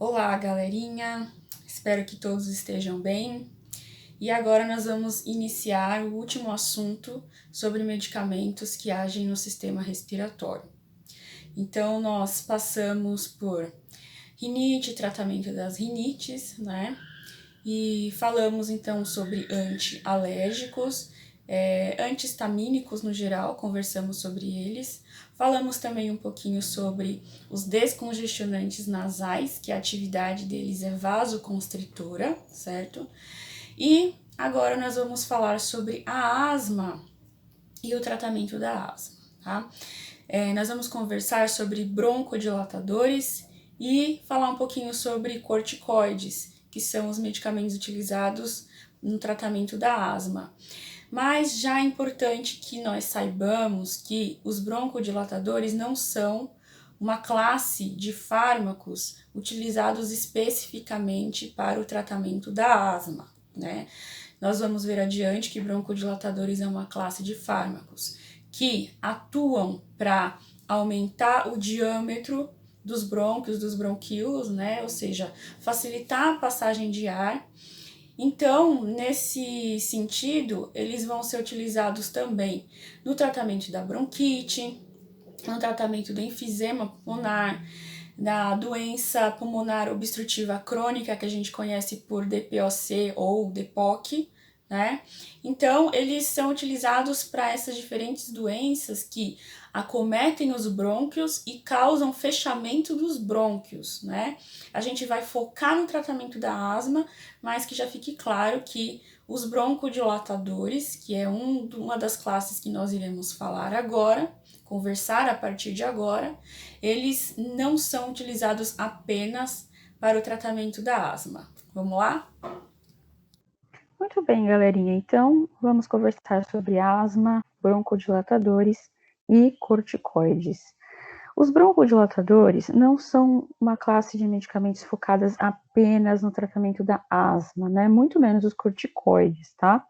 Olá, galerinha! Espero que todos estejam bem. E agora nós vamos iniciar o último assunto sobre medicamentos que agem no sistema respiratório. Então, nós passamos por rinite, tratamento das rinites, né? E falamos então sobre antialérgicos, antihistamínicos no geral, conversamos sobre eles. Falamos também um pouquinho sobre os descongestionantes nasais, que a atividade deles é vasoconstritora, certo? E agora nós vamos falar sobre a asma e o tratamento da asma, tá? Nós vamos conversar sobre broncodilatadores e falar um pouquinho sobre corticoides, que são os medicamentos utilizados no tratamento da asma. Mas já é importante que nós saibamos que os broncodilatadores não são uma classe de fármacos utilizados especificamente para o tratamento da asma, né? Nós vamos ver adiante que broncodilatadores é uma classe de fármacos que atuam para aumentar o diâmetro dos brônquios, dos bronquíolos, né? Ou seja, facilitar a passagem de ar. Então, nesse sentido, eles vão ser utilizados também no tratamento da bronquite, no tratamento do enfisema pulmonar, da doença pulmonar obstrutiva crônica, que a gente conhece por DPOC ou DPOC, né? Então, eles são utilizados para essas diferentes doenças que acometem os brônquios e causam fechamento dos brônquios, né? A gente vai focar no tratamento da asma, mas que já fique claro que os broncodilatadores, que é uma das classes que nós iremos falar agora, conversar a partir de agora, eles não são utilizados apenas para o tratamento da asma. Vamos lá? Muito bem, galerinha. Então, vamos conversar sobre asma, broncodilatadores e corticoides. Os broncodilatadores não são uma classe de medicamentos focadas apenas no tratamento da asma, né? Muito menos os corticoides, tá?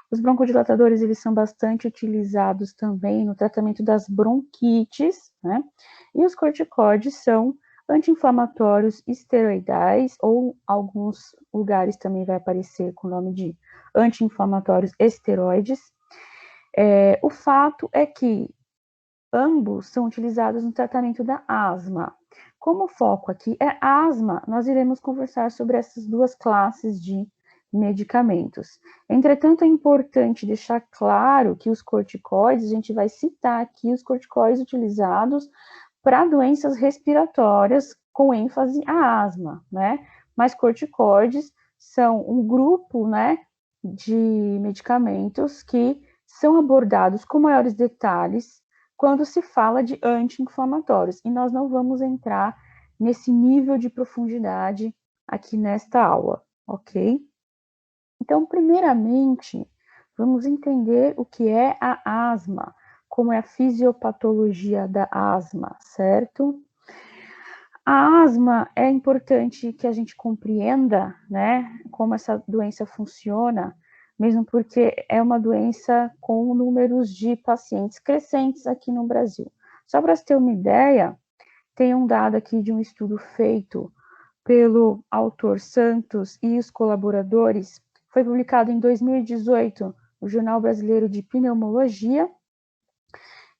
Os broncodilatadores, eles são bastante utilizados também no tratamento das bronquites, né? E os corticoides são anti-inflamatórios esteroidais, ou alguns lugares também vai aparecer com o nome de anti-inflamatórios esteroides. O fato é que ambos são utilizados no tratamento da asma. Como o foco aqui é asma, nós iremos conversar sobre essas duas classes de medicamentos. Entretanto, é importante deixar claro que os corticoides, a gente vai citar aqui os corticoides utilizados para doenças respiratórias, com ênfase à asma, né? Mas corticoides são um grupo, né, de medicamentos que são abordados com maiores detalhes quando se fala de anti-inflamatórios. E nós não vamos entrar nesse nível de profundidade aqui nesta aula, ok? Então, primeiramente, vamos entender o que é a asma, como é a fisiopatologia da asma, certo? A asma é importante que a gente compreenda, né, como essa doença funciona, mesmo porque é uma doença com números de pacientes crescentes aqui no Brasil. Só para você ter uma ideia, tem um dado aqui de um estudo feito pelo autor Santos e os colaboradores, foi publicado em 2018 no Jornal Brasileiro de Pneumologia.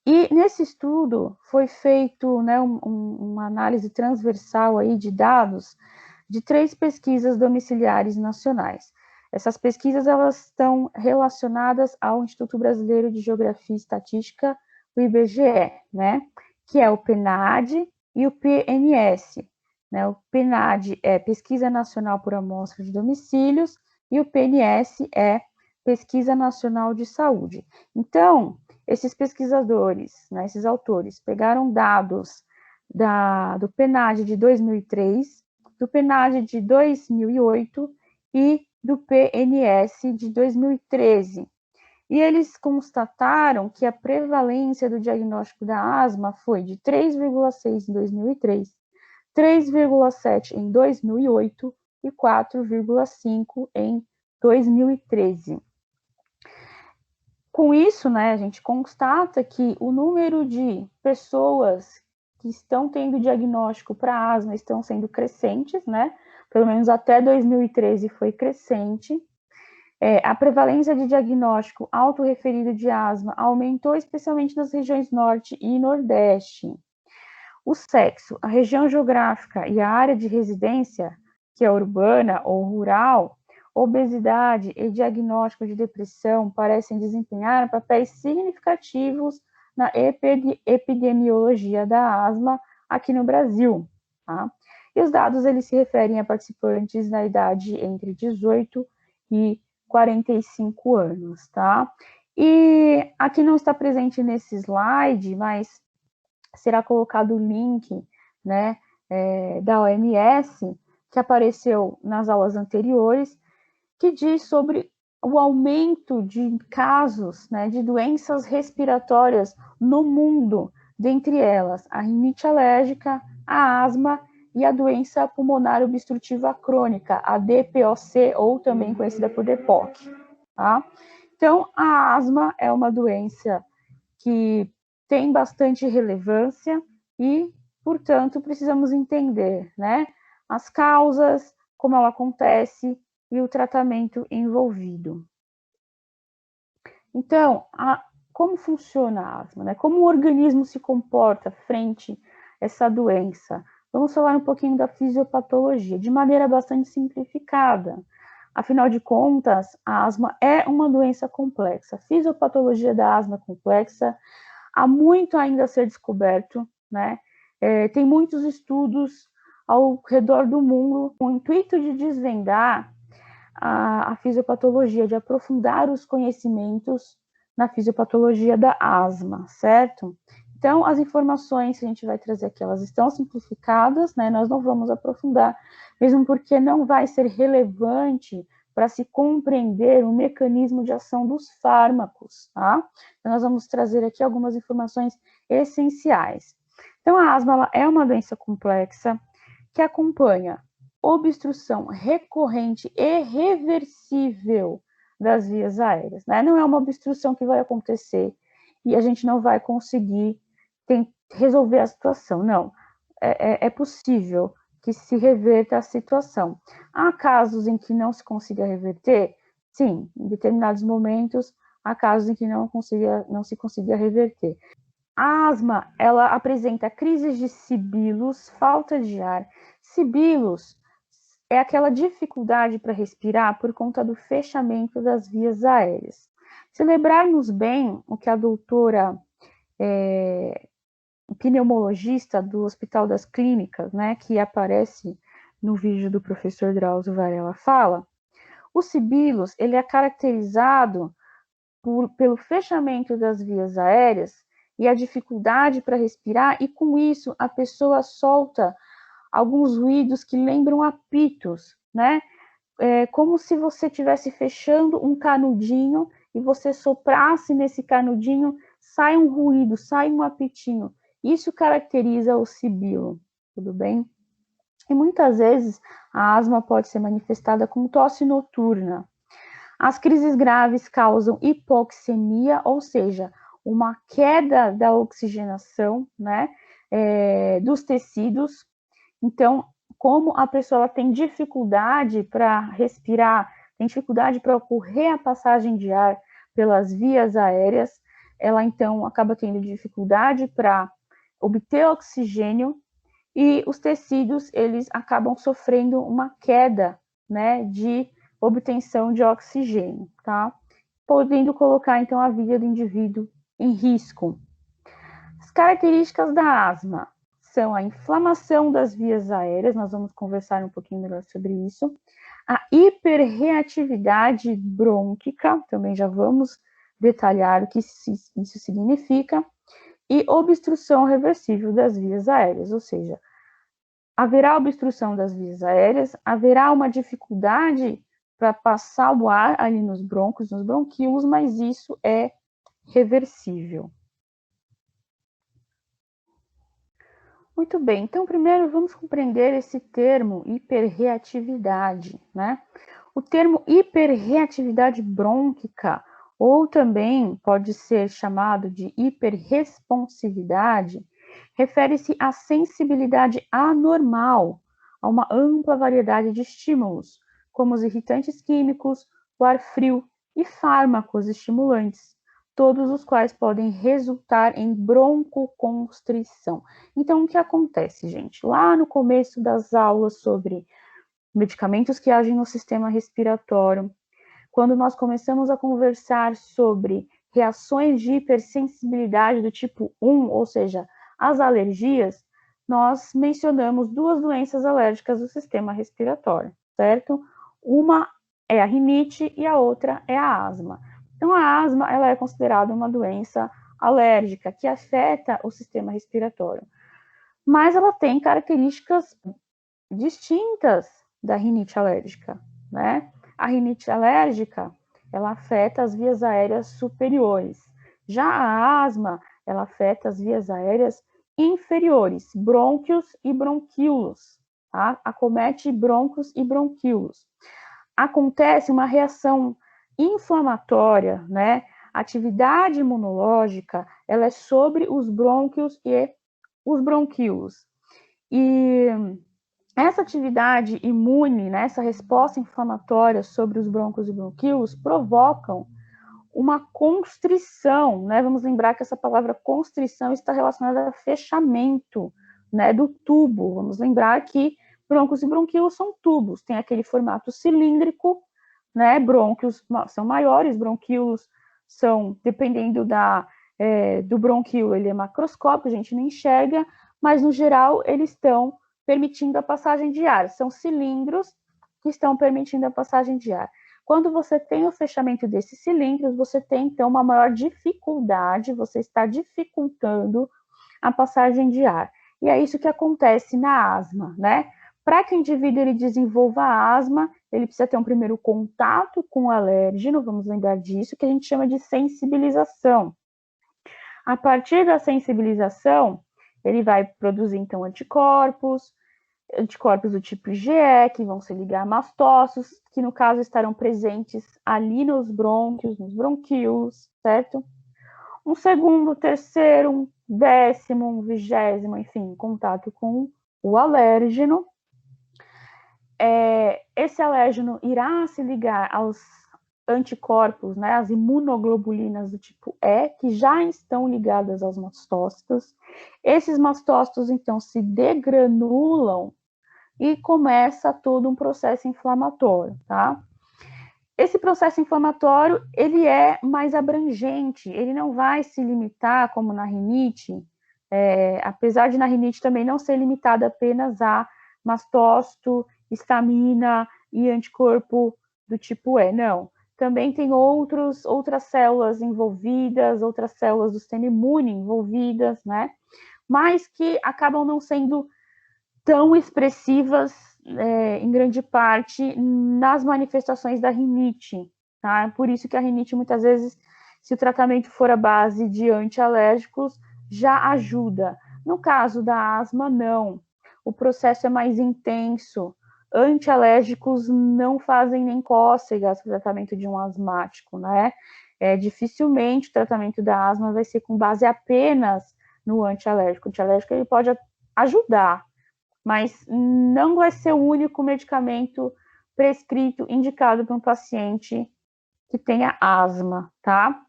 E nesse estudo foi feito, né, uma análise transversal aí de dados de 3 pesquisas domiciliares nacionais. Essas pesquisas elas estão relacionadas ao Instituto Brasileiro de Geografia e Estatística, o IBGE, né, que é o PNAD e o PNS. Né? O PNAD é Pesquisa Nacional por Amostra de Domicílios e o PNS é Pesquisa Nacional de Saúde. Então, esses pesquisadores, né, esses autores, pegaram dados do PNAD de 2003, do PNAD de 2008 e do PNS de 2013. E eles constataram que a prevalência do diagnóstico da asma foi de 3,6 em 2003, 3,7 em 2008 e 4,5 em 2013. Com isso, né, a gente constata que o número de pessoas que estão tendo diagnóstico para asma estão sendo crescentes, né? Pelo menos até 2013 foi crescente. A prevalência de diagnóstico autorreferido de asma aumentou especialmente nas regiões norte e nordeste. O sexo, a região geográfica e a área de residência, que é urbana ou rural, obesidade e diagnóstico de depressão parecem desempenhar papéis significativos na epidemiologia da asma aqui no Brasil, tá? E os dados, eles se referem a participantes na idade entre 18 e 45 anos, tá? E aqui não está presente nesse slide, mas será colocado o link, né, da OMS, que apareceu nas aulas anteriores, que diz sobre o aumento de casos, né, de doenças respiratórias no mundo, dentre elas a rinite alérgica, a asma e a doença pulmonar obstrutiva crônica, a DPOC, ou também conhecida por DPOC, tá? Então, a asma é uma doença que tem bastante relevância e, portanto, precisamos entender, né, as causas, como ela acontece e o tratamento envolvido. Então, como funciona a asma, né? Como o organismo se comporta frente a essa doença? Vamos falar um pouquinho da fisiopatologia, de maneira bastante simplificada. Afinal de contas, a asma é uma doença complexa. A fisiopatologia da asma complexa, há muito ainda a ser descoberto, né? Tem muitos estudos ao redor do mundo com o intuito de desvendar a fisiopatologia, de aprofundar os conhecimentos na fisiopatologia da asma, certo? Então, as informações que a gente vai trazer aqui, elas estão simplificadas, né? Nós não vamos aprofundar, mesmo porque não vai ser relevante para se compreender o mecanismo de ação dos fármacos, tá? Então, nós vamos trazer aqui algumas informações essenciais. Então, a asma, ela é uma doença complexa que acompanha obstrução recorrente e reversível das vias aéreas, né? Não é uma obstrução que vai acontecer e a gente não vai conseguir resolver a situação, não. É possível que se reverta a situação. Há casos em que não se consiga reverter? Sim, em determinados momentos, há casos em que não se consiga reverter. A asma, ela apresenta crises de sibilos, falta de ar. Sibilos é aquela dificuldade para respirar por conta do fechamento das vias aéreas. Se lembrarmos bem o que a doutora pneumologista do Hospital das Clínicas, né, que aparece no vídeo do professor Drauzio Varela fala, o sibilos, ele é caracterizado pelo fechamento das vias aéreas e a dificuldade para respirar, e com isso a pessoa solta alguns ruídos que lembram apitos, né? Como se você estivesse fechando um canudinho e você soprasse nesse canudinho, sai um ruído, sai um apitinho. Isso caracteriza o sibilo, tudo bem? E muitas vezes a asma pode ser manifestada com tosse noturna. As crises graves causam hipoxemia, ou seja, uma queda da oxigenação, né, dos tecidos. Então, como a pessoa tem dificuldade para respirar, tem dificuldade para ocorrer a passagem de ar pelas vias aéreas, ela então acaba tendo dificuldade para obter oxigênio e os tecidos, eles acabam sofrendo uma queda, né, de obtenção de oxigênio, tá? Podendo colocar, então, a vida do indivíduo em risco. As características da asma são a inflamação das vias aéreas, nós vamos conversar um pouquinho melhor sobre isso, a hiperreatividade brônquica, também já vamos detalhar o que isso significa, e obstrução reversível das vias aéreas, ou seja, haverá obstrução das vias aéreas, haverá uma dificuldade para passar o ar ali nos brônquios, nos bronquíolos, mas isso é reversível. Muito bem, então primeiro vamos compreender esse termo hiperreatividade, né? O termo hiperreatividade brônquica, ou também pode ser chamado de hiperresponsividade, refere-se à sensibilidade anormal a uma ampla variedade de estímulos, como os irritantes químicos, o ar frio e fármacos estimulantes, todos os quais podem resultar em broncoconstrição. Então, o que acontece, gente? Lá no começo das aulas sobre medicamentos que agem no sistema respiratório, quando nós começamos a conversar sobre reações de hipersensibilidade do tipo 1, ou seja, as alergias, nós mencionamos duas doenças alérgicas do sistema respiratório, certo? Uma é a rinite e a outra é a asma. Então, a asma, ela é considerada uma doença alérgica que afeta o sistema respiratório, mas ela tem características distintas da rinite alérgica, né? A rinite alérgica, ela afeta as vias aéreas superiores. Já a asma, ela afeta as vias aéreas inferiores, brônquios e bronquíolos, tá? Acomete brônquios e bronquíolos. Acontece uma reação inflamatória, né? A atividade imunológica, ela é sobre os brônquios e os bronquíolos. E essa atividade imune, né, essa resposta inflamatória sobre os brônquios e bronquíolos provocam uma constrição, né? Vamos lembrar que essa palavra constrição está relacionada a fechamento, né, do tubo. Vamos lembrar que brônquios e bronquíolos são tubos, tem aquele formato cilíndrico, né? Brônquios são maiores, bronquíolos são, dependendo do bronquíolo, ele é macroscópico, a gente não enxerga, mas no geral eles estão permitindo a passagem de ar. São cilindros que estão permitindo a passagem de ar. Quando você tem o fechamento desses cilindros, você tem, então, uma maior dificuldade, você está dificultando a passagem de ar. E é isso que acontece na asma, né? Para que o indivíduo ele desenvolva a asma, ele precisa ter um primeiro contato com o alérgeno, vamos lembrar disso, que a gente chama de sensibilização. A partir da sensibilização, ele vai produzir, então, anticorpos do tipo IgE, que vão se ligar a mastócitos, que no caso estarão presentes ali nos brônquios, nos bronquíolos, certo? Um segundo, terceiro, um décimo, um vigésimo, enfim, contato com o alérgeno. Esse alérgeno irá se ligar aos anticorpos, né, as imunoglobulinas do tipo E, que já estão ligadas aos mastócitos. Esses mastócitos, então, se degranulam e começa todo um processo inflamatório, tá? Esse processo inflamatório, ele é mais abrangente, ele não vai se limitar, como na rinite, apesar de na rinite também não ser limitada apenas a mastócito, histamina e anticorpo do tipo E, não. Também tem outras células envolvidas, outras células do sistema imune envolvidas, né? Mas que acabam não sendo tão expressivas, em grande parte, nas manifestações da rinite, tá? Por isso que a rinite, muitas vezes, se o tratamento for à base de antialérgicos, já ajuda. No caso da asma, não. O processo é mais intenso. Antialérgicos não fazem nem cócegas no tratamento de um asmático, né? Dificilmente o tratamento da asma vai ser com base apenas no antialérgico. O antialérgico ele pode ajudar, mas não vai ser o único medicamento prescrito, indicado para um paciente que tenha asma, tá?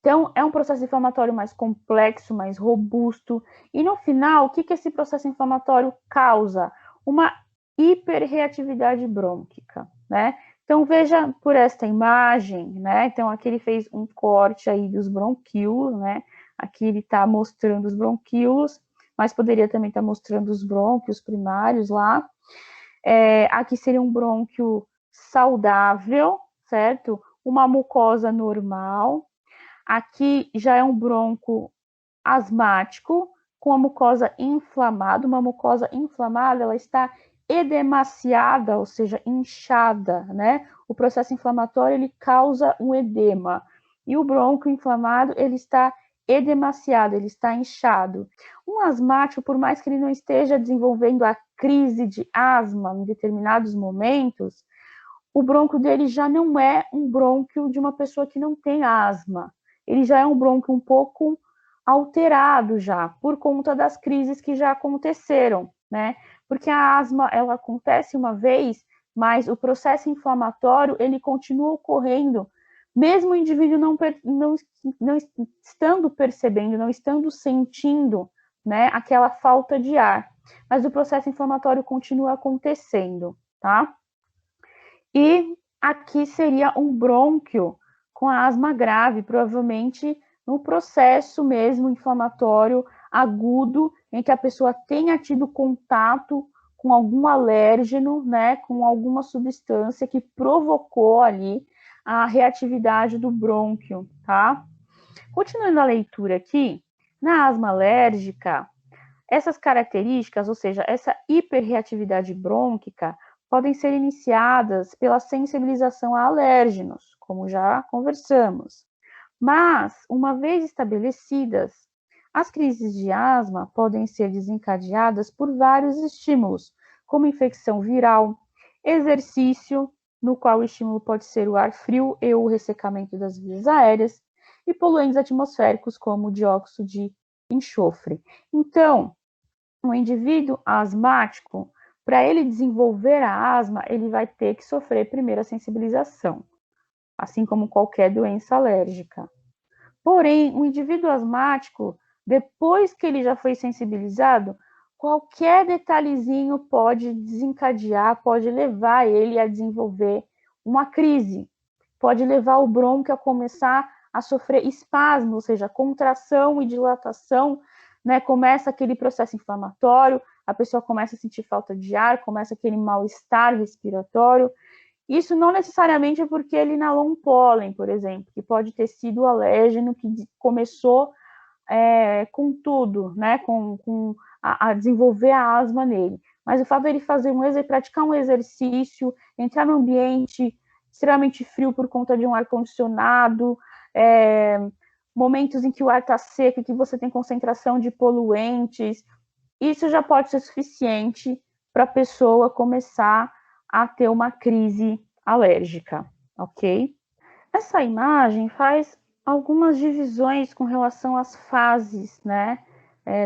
Então, é um processo inflamatório mais complexo, mais robusto, e no final, o que esse processo inflamatório causa? Uma hiperreatividade brônquica, né? Então, veja por esta imagem, né? Então, aqui ele fez um corte aí dos bronquíolos, né? Aqui ele está mostrando os bronquíolos, mas poderia também estar mostrando os brônquios primários lá. Aqui seria um brônquio saudável, certo? Uma mucosa normal. Aqui já é um bronco asmático, com a mucosa inflamada. Uma mucosa inflamada, ela está edemaciada, ou seja, inchada, né? O processo inflamatório, ele causa um edema. E o bronco inflamado, ele está edemaciado, ele está inchado. Um asmático, por mais que ele não esteja desenvolvendo a crise de asma em determinados momentos, o bronco dele já não é um brônquio de uma pessoa que não tem asma. Ele já é um brônquio um pouco alterado já, por conta das crises que já aconteceram, né? Porque a asma, ela acontece uma vez, mas o processo inflamatório, ele continua ocorrendo, mesmo o indivíduo não estando percebendo, não estando sentindo, né, aquela falta de ar. Mas o processo inflamatório continua acontecendo, tá? E aqui seria um brônquio com a asma grave, provavelmente no processo mesmo inflamatório agudo, em que a pessoa tenha tido contato com algum alérgeno, né, com alguma substância que provocou ali a reatividade do brônquio, tá? Continuando a leitura aqui, na asma alérgica, essas características, ou seja, essa hiperreatividade brônquica, podem ser iniciadas pela sensibilização a alérgenos, como já conversamos. Mas, uma vez estabelecidas, as crises de asma podem ser desencadeadas por vários estímulos, como infecção viral, exercício, no qual o estímulo pode ser o ar frio e o ressecamento das vias aéreas, e poluentes atmosféricos, como o dióxido de enxofre. Então, um indivíduo asmático, para ele desenvolver a asma, ele vai ter que sofrer primeiro a sensibilização, assim como qualquer doença alérgica. Porém, o indivíduo asmático, depois que ele já foi sensibilizado, qualquer detalhezinho pode desencadear, pode levar ele a desenvolver uma crise, pode levar o brônquio a começar a sofrer espasmo, ou seja, contração e dilatação, né? Começa aquele processo inflamatório, a pessoa começa a sentir falta de ar, começa aquele mal-estar respiratório. Isso não necessariamente é porque ele inalou um pólen, por exemplo, que pode ter sido o alérgeno que começou com tudo, né? Com a desenvolver a asma nele. Mas o fato de ele praticar um exercício, entrar num ambiente extremamente frio por conta de um ar-condicionado, momentos em que o ar está seco e que você tem concentração de poluentes, isso já pode ser suficiente para a pessoa começar a ter uma crise alérgica, ok? Essa imagem faz algumas divisões com relação às fases, né,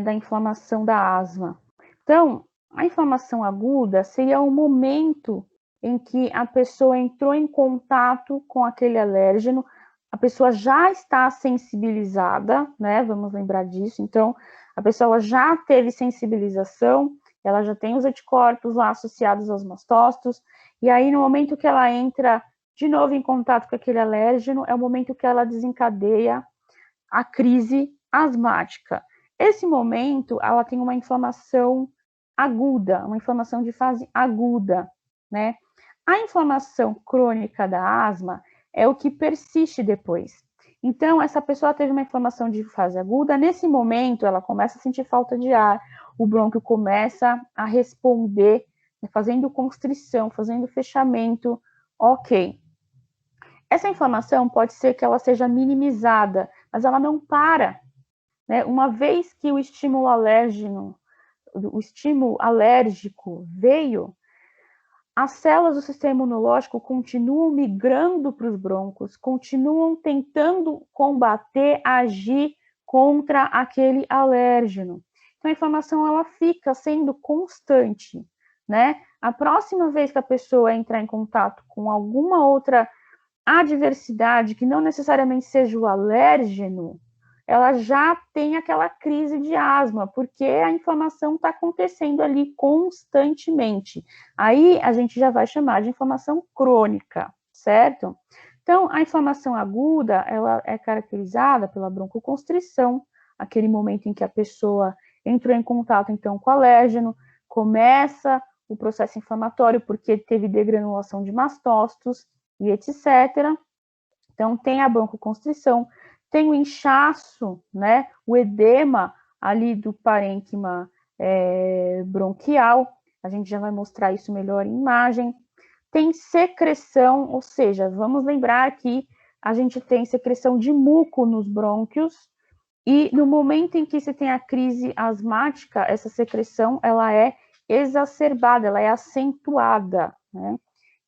da inflamação da asma. Então, a inflamação aguda seria o momento em que a pessoa entrou em contato com aquele alérgeno, a pessoa já está sensibilizada, né? Vamos lembrar disso. Então, a pessoa já teve sensibilização, ela já tem os anticorpos lá associados aos mastócitos, e aí no momento que ela entra de novo em contato com aquele alérgeno, é o momento que ela desencadeia a crise asmática. Esse momento, ela tem uma inflamação aguda, uma inflamação de fase aguda, né? A inflamação crônica da asma é o que persiste depois. Então, essa pessoa teve uma inflamação de fase aguda, nesse momento ela começa a sentir falta de ar, o brônquio começa a responder, fazendo constrição, fazendo fechamento, ok. Essa inflamação pode ser que ela seja minimizada, mas ela não para, né? Uma vez que o estímulo alérgico veio, as células do sistema imunológico continuam migrando para os brônquios, continuam tentando combater, agir contra aquele alérgeno. Então, a inflamação ela fica sendo constante, né? A próxima vez que a pessoa entrar em contato com alguma outra adversidade, que não necessariamente seja o alérgeno, ela já tem aquela crise de asma, porque a inflamação está acontecendo ali constantemente. Aí a gente já vai chamar de inflamação crônica, certo? Então, a inflamação aguda, ela é caracterizada pela broncoconstrição, aquele momento em que a pessoa entrou em contato, então, com o alérgeno, começa o processo inflamatório, porque teve degranulação de mastócitos, e etc. Então, tem a broncoconstrição, tem o inchaço, né, o edema ali do parênquima bronquial, a gente já vai mostrar isso melhor em imagem. Tem secreção, ou seja, vamos lembrar que a gente tem secreção de muco nos brônquios, e no momento em que você tem a crise asmática, essa secreção, ela é exacerbada, ela é acentuada, né?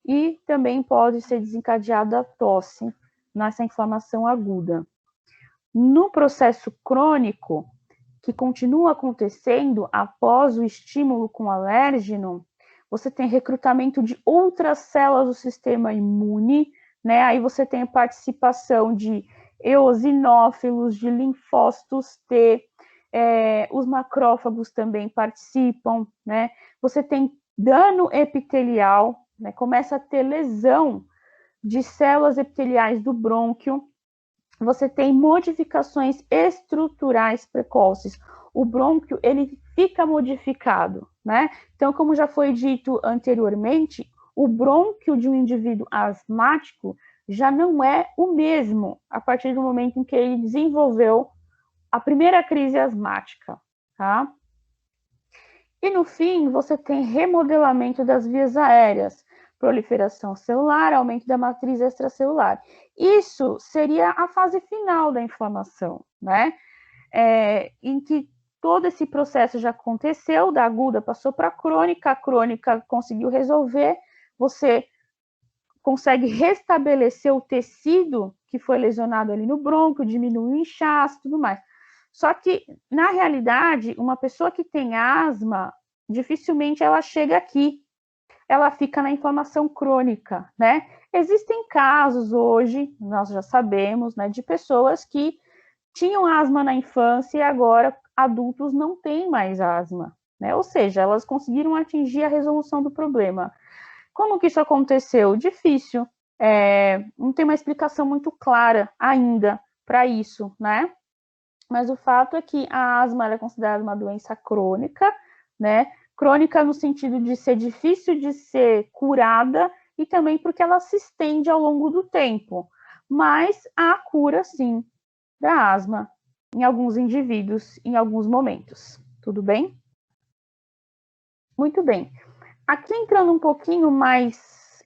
E também pode ser desencadeada a tosse nessa inflamação aguda. No processo crônico, que continua acontecendo após o estímulo com alérgeno, você tem recrutamento de outras células do sistema imune, né? Aí você tem a participação de eosinófilos, de linfócitos T, os macrófagos também participam, né? Você tem dano epitelial, né? Começa a ter lesão de células epiteliais do brônquio, você tem modificações estruturais precoces. O brônquio, ele fica modificado, né? Então, como já foi dito anteriormente, o brônquio de um indivíduo asmático já não é o mesmo a partir do momento em que ele desenvolveu a primeira crise asmática, tá? E no fim, você tem remodelamento das vias aéreas, proliferação celular, aumento da matriz extracelular. Isso seria a fase final da inflamação, né? Em que todo esse processo já aconteceu, da aguda passou para a crônica conseguiu resolver, você consegue restabelecer o tecido que foi lesionado ali no brônquio, diminui o inchaço e tudo mais. Só que, na realidade, uma pessoa que tem asma, dificilmente ela chega aqui, ela fica na inflamação crônica, né? Existem casos hoje, nós já sabemos, né, de pessoas que tinham asma na infância e agora adultos não têm mais asma, né? Ou seja, elas conseguiram atingir a resolução do problema. Como que isso aconteceu? Difícil. Não tem uma explicação muito clara ainda para isso, né? Mas o fato é que a asma é considerada uma doença crônica, né? Crônica no sentido de ser difícil de ser curada e também porque ela se estende ao longo do tempo. Mas há cura, sim, da asma em alguns indivíduos, em alguns momentos. Tudo bem? Muito bem. Aqui entrando um pouquinho mais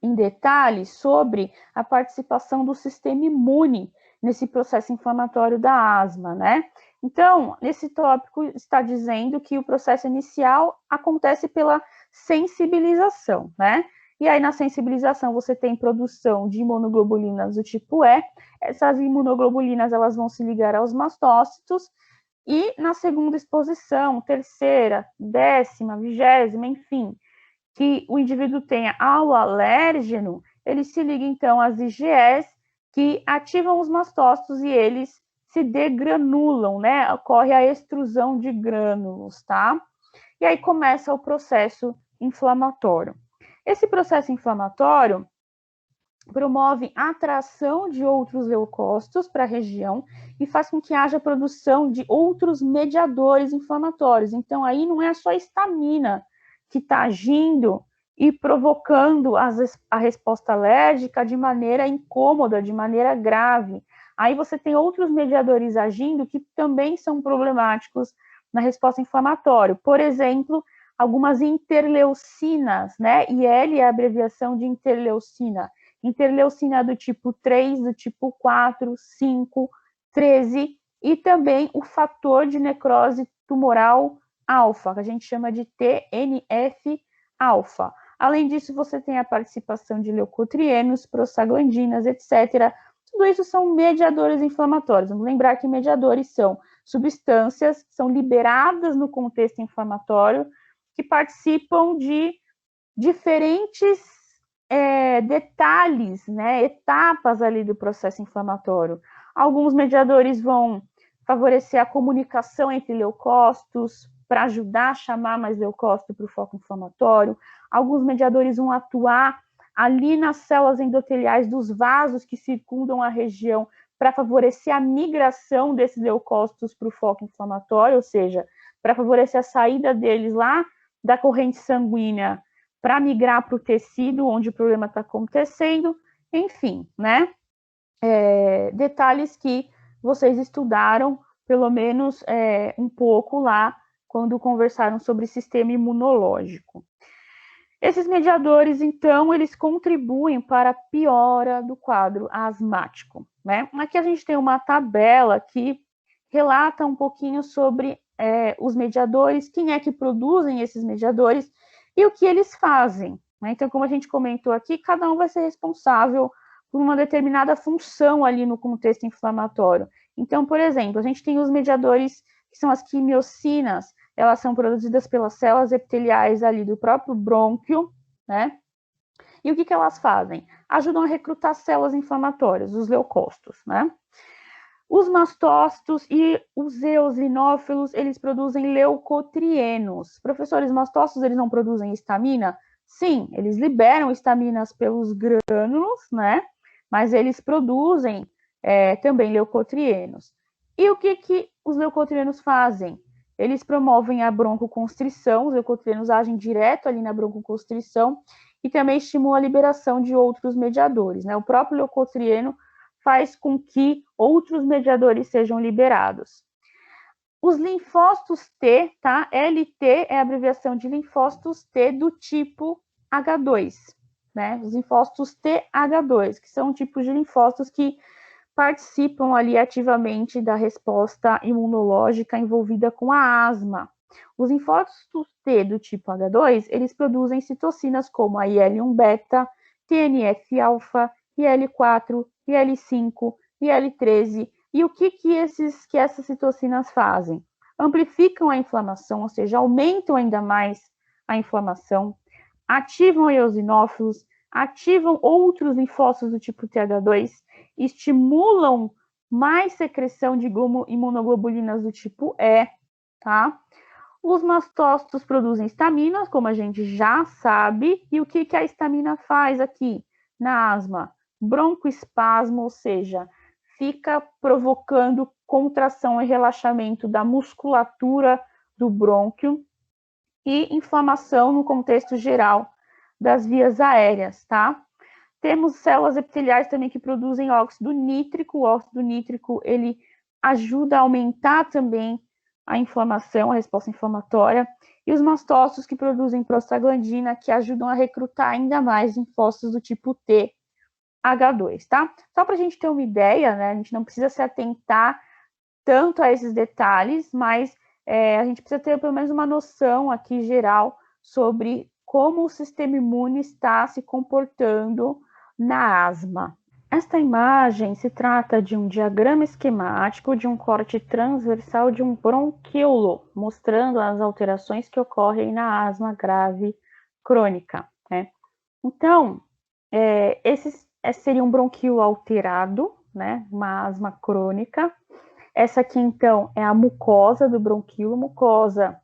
em detalhes sobre a participação do sistema imune nesse processo inflamatório da asma, né? Então, esse tópico está dizendo que o processo inicial acontece pela sensibilização, né? E aí, na sensibilização, você tem produção de imunoglobulinas do tipo E. Essas imunoglobulinas, elas vão se ligar aos mastócitos. E na segunda exposição, terceira, 10ª, 20ª, enfim, que o indivíduo tenha ao alérgeno, ele se liga então às IgEs que ativam os mastócitos e eles se degranulam, né? Ocorre a extrusão de grânulos, tá? E aí começa o processo inflamatório. Esse processo inflamatório promove a atração de outros leucócitos para a região e faz com que haja produção de outros mediadores inflamatórios. Então, aí não é só a histamina que está agindo e provocando a resposta alérgica de maneira incômoda, de maneira grave. Aí você tem outros mediadores agindo que também são problemáticos na resposta inflamatória. Por exemplo, algumas interleucinas, né? IL é a abreviação de interleucina. Interleucina do tipo 3, do tipo 4, 5, 13 e também o fator de necrose tumoral alfa, que a gente chama de TNF-alfa. Além disso, você tem a participação de leucotrienos, prostaglandinas, etc. Tudo isso são mediadores inflamatórios. Vamos lembrar que mediadores são substâncias que são liberadas no contexto inflamatório que participam de diferentes detalhes, né, etapas ali do processo inflamatório. Alguns mediadores vão favorecer a comunicação entre leucócitos para ajudar a chamar mais leucócito para o foco inflamatório. Alguns mediadores vão atuar ali nas células endoteliais dos vasos que circundam a região para favorecer a migração desses leucócitos para o foco inflamatório, ou seja, para favorecer a saída deles lá da corrente sanguínea para migrar para o tecido onde o problema está acontecendo, enfim, né? Detalhes que vocês estudaram, pelo menos um pouco lá, quando conversaram sobre sistema imunológico. Esses mediadores, então, eles contribuem para a piora do quadro asmático, né? Aqui a gente tem uma tabela que relata um pouquinho sobre os mediadores, quem é que produzem esses mediadores e o que eles fazem, né? Então, como a gente comentou aqui, cada um vai ser responsável por uma determinada função ali no contexto inflamatório. Então, por exemplo, a gente tem os mediadores, que são as quimiocinas, elas são produzidas pelas células epiteliais ali do próprio brônquio, né? E o que elas fazem? Ajudam a recrutar células inflamatórias, os leucócitos, né? Os mastócitos e os eosinófilos, eles produzem leucotrienos. Professores, mastócitos, eles não produzem histamina? Sim, eles liberam estaminas pelos grânulos, né? Mas eles produzem também leucotrienos. E o que os leucotrienos fazem? Eles promovem a broncoconstrição, os leucotrienos agem direto ali na broncoconstrição e também estimulam a liberação de outros mediadores, né? O próprio leucotrieno faz com que outros mediadores sejam liberados. Os linfócitos T, tá? LT é a abreviação de linfócitos T do tipo H2, né? Os linfócitos TH2, que são tipos de linfócitos que participam ali ativamente da resposta imunológica envolvida com a asma. Os linfócitos T do tipo H2, eles produzem citocinas como a IL-1 beta, TNF-alfa, IL-4, IL-5, IL-13. E o que essas citocinas fazem? Amplificam a inflamação, ou seja, aumentam ainda mais a inflamação, ativam eosinófilos, ativam outros linfócitos do tipo TH2, estimulam mais secreção de imunoglobulinas do tipo E, tá? Os mastócitos produzem estaminas, como a gente já sabe, e o que a estamina faz aqui na asma? Broncoespasmo, ou seja, fica provocando contração e relaxamento da musculatura do brônquio e inflamação no contexto geral das vias aéreas, tá? Temos células epiteliais também que produzem óxido nítrico. O óxido nítrico, ele ajuda a aumentar também a inflamação, a resposta inflamatória. E os mastócitos que produzem prostaglandina, que ajudam a recrutar ainda mais linfócitos do tipo T, H2, tá? Só para a gente ter uma ideia, né? A gente não precisa se atentar tanto a esses detalhes, mas a gente precisa ter pelo menos uma noção aqui geral sobre como o sistema imune está se comportando na asma. Esta imagem se trata de um diagrama esquemático de um corte transversal de um bronquíolo, mostrando as alterações que ocorrem na asma grave crônica, né? Então, esse seria um bronquíolo alterado, né? Uma asma crônica. Essa aqui, então, é a mucosa do bronquíolo. Mucosa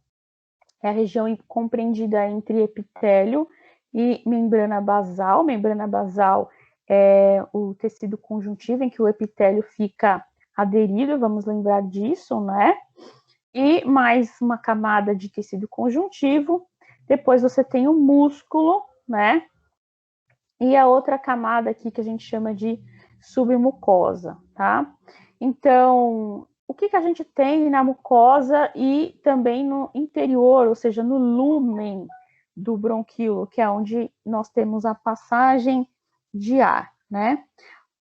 é a região compreendida entre epitélio e membrana basal. Membrana basal é o tecido conjuntivo em que o epitélio fica aderido, vamos lembrar disso, né? E mais uma camada de tecido conjuntivo. Depois você tem o músculo, né? E a outra camada aqui que a gente chama de submucosa, tá? Então, o que a gente tem na mucosa e também no interior, ou seja, no lúmen do bronquíolo, que é onde nós temos a passagem de ar, né?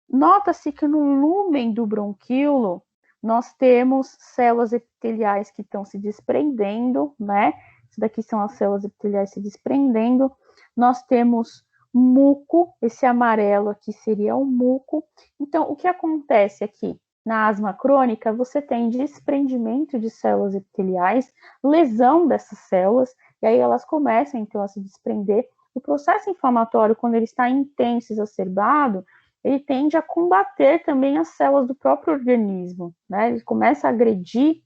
Nota-se que no lúmen do bronquíolo nós temos células epiteliais que estão se desprendendo, né? Isso daqui são as células epiteliais se desprendendo. Nós temos muco, esse amarelo aqui seria o muco. Então, o que acontece aqui? Na asma crônica, você tem desprendimento de células epiteliais, lesão dessas células, e aí elas começam, então, a se desprender. O processo inflamatório, quando ele está intenso, exacerbado, ele tende a combater também as células do próprio organismo, né? Ele começa a agredir,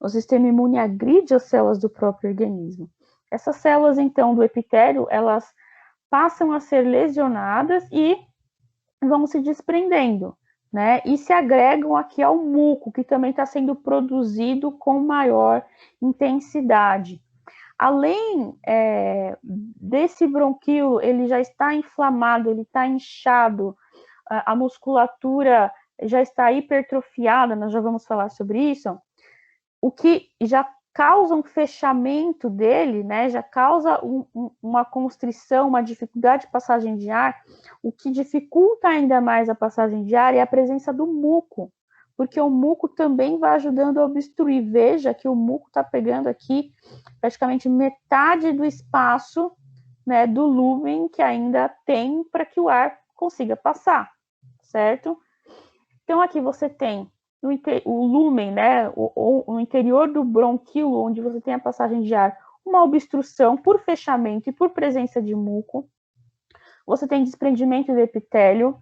o sistema imune agride as células do próprio organismo. Essas células, então, do epitélio, elas passam a ser lesionadas e vão se desprendendo, né? E se agregam aqui ao muco, que também está sendo produzido com maior intensidade. Além desse bronquíolo, ele já está inflamado, ele está inchado, a musculatura já está hipertrofiada, nós já vamos falar sobre isso, o que já causa um fechamento dele, né, já causa uma constrição, uma dificuldade de passagem de ar. O que dificulta ainda mais a passagem de ar é a presença do muco, porque o muco também vai ajudando a obstruir. Veja que o muco está pegando aqui praticamente metade do espaço, né, do lúmen que ainda tem para que o ar consiga passar, certo? Então, aqui você tem o lúmen, né, o interior do bronquíolo, onde você tem a passagem de ar, uma obstrução por fechamento e por presença de muco. Você tem desprendimento do epitélio.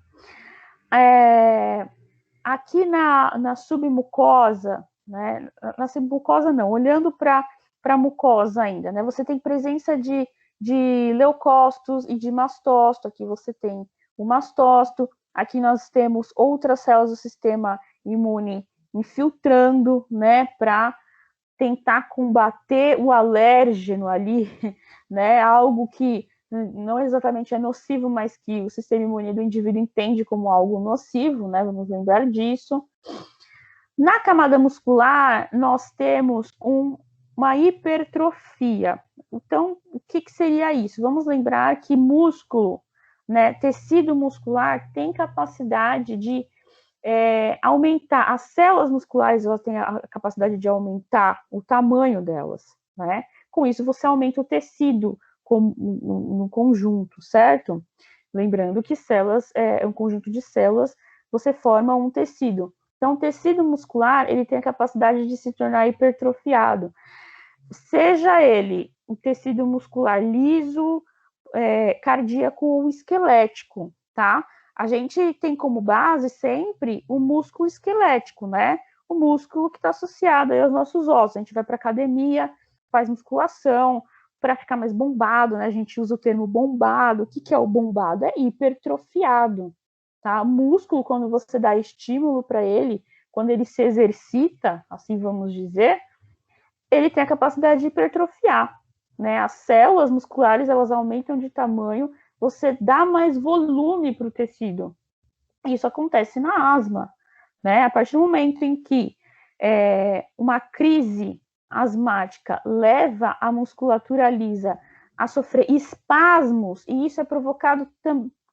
Aqui na submucosa, né, na submucosa não, olhando para a mucosa ainda, né, você tem presença de leucócitos e de mastócito. Aqui você tem o mastócito. Aqui nós temos outras células do sistema imune infiltrando, né, para tentar combater o alérgeno ali, né, algo que não exatamente é nocivo, mas que o sistema imune do indivíduo entende como algo nocivo, né, vamos lembrar disso. Na camada muscular, nós temos uma hipertrofia. Então, o que seria isso? Vamos lembrar que músculo, né, tecido muscular tem capacidade de aumentar. As células musculares, elas têm a capacidade de aumentar o tamanho delas, né? Com isso, você aumenta o tecido no conjunto, certo? Lembrando que células é um conjunto de células, você forma um tecido. Então, o tecido muscular, ele tem a capacidade de se tornar hipertrofiado. Seja ele o tecido muscular liso, cardíaco ou esquelético, tá? A gente tem como base sempre o músculo esquelético, né? O músculo que está associado aí aos nossos ossos. A gente vai para academia, faz musculação para ficar mais bombado, né? A gente usa o termo bombado. O que é o bombado? É hipertrofiado, tá? O músculo, quando você dá estímulo para ele, quando ele se exercita, assim vamos dizer, ele tem a capacidade de hipertrofiar, né? As células musculares, elas aumentam de tamanho, você dá mais volume para o tecido. Isso acontece na asma, né? A partir do momento em que uma crise asmática leva a musculatura lisa a sofrer espasmos, e isso é provocado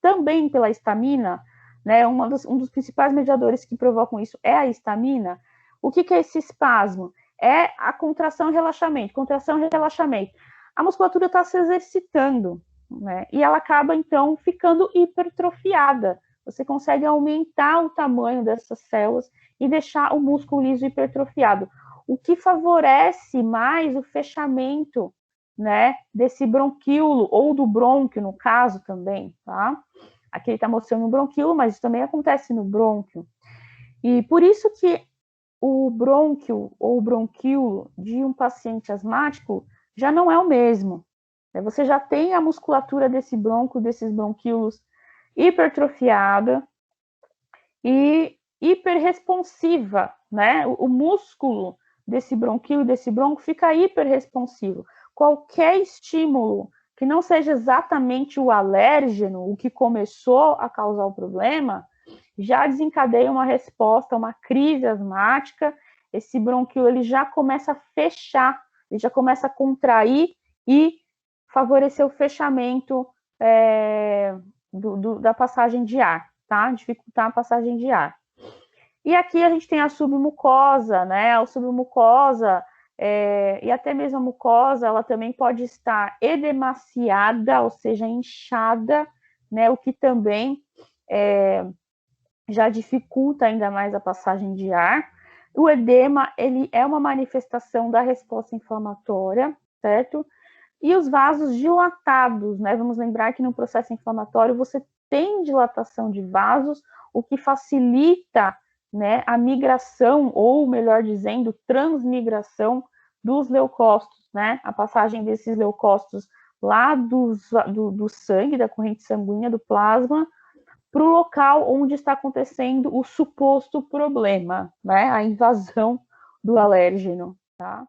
também pela histamina, né? Um dos principais mediadores que provocam isso é a histamina. O que é esse espasmo? É a contração e relaxamento. Contração e relaxamento. A musculatura está se exercitando, né? E ela acaba, então, ficando hipertrofiada. Você consegue aumentar o tamanho dessas células e deixar o músculo liso hipertrofiado, o que favorece mais o fechamento, né, desse bronquíolo, ou do brônquio, no caso também, tá? Aqui ele está mostrando o bronquíolo, mas isso também acontece no brônquio. E por isso que o brônquio ou bronquíolo de um paciente asmático já não é o mesmo. Você já tem a musculatura desse brônquio, desses bronquíolos hipertrofiada e hiperresponsiva, né? O músculo desse bronquíolo, desse brônquio, fica hiperresponsivo. Qualquer estímulo que não seja exatamente o alérgeno, o que começou a causar o problema, já desencadeia uma resposta, uma crise asmática. Esse bronquíolo ele já começa a fechar, ele já começa a contrair e favorecer o fechamento da passagem de ar, tá? Dificultar a passagem de ar. E aqui a gente tem a submucosa, né? A submucosa e até mesmo a mucosa, ela também pode estar edemaciada, ou seja, inchada, né? O que também já dificulta ainda mais a passagem de ar. O edema, ele é uma manifestação da resposta inflamatória, certo? E os vasos dilatados, né? Vamos lembrar que no processo inflamatório você tem dilatação de vasos, o que facilita, né, a migração, ou melhor dizendo, transmigração dos leucócitos, né? A passagem desses leucócitos lá do sangue, da corrente sanguínea, do plasma, para o local onde está acontecendo o suposto problema, né? A invasão do alérgeno, tá?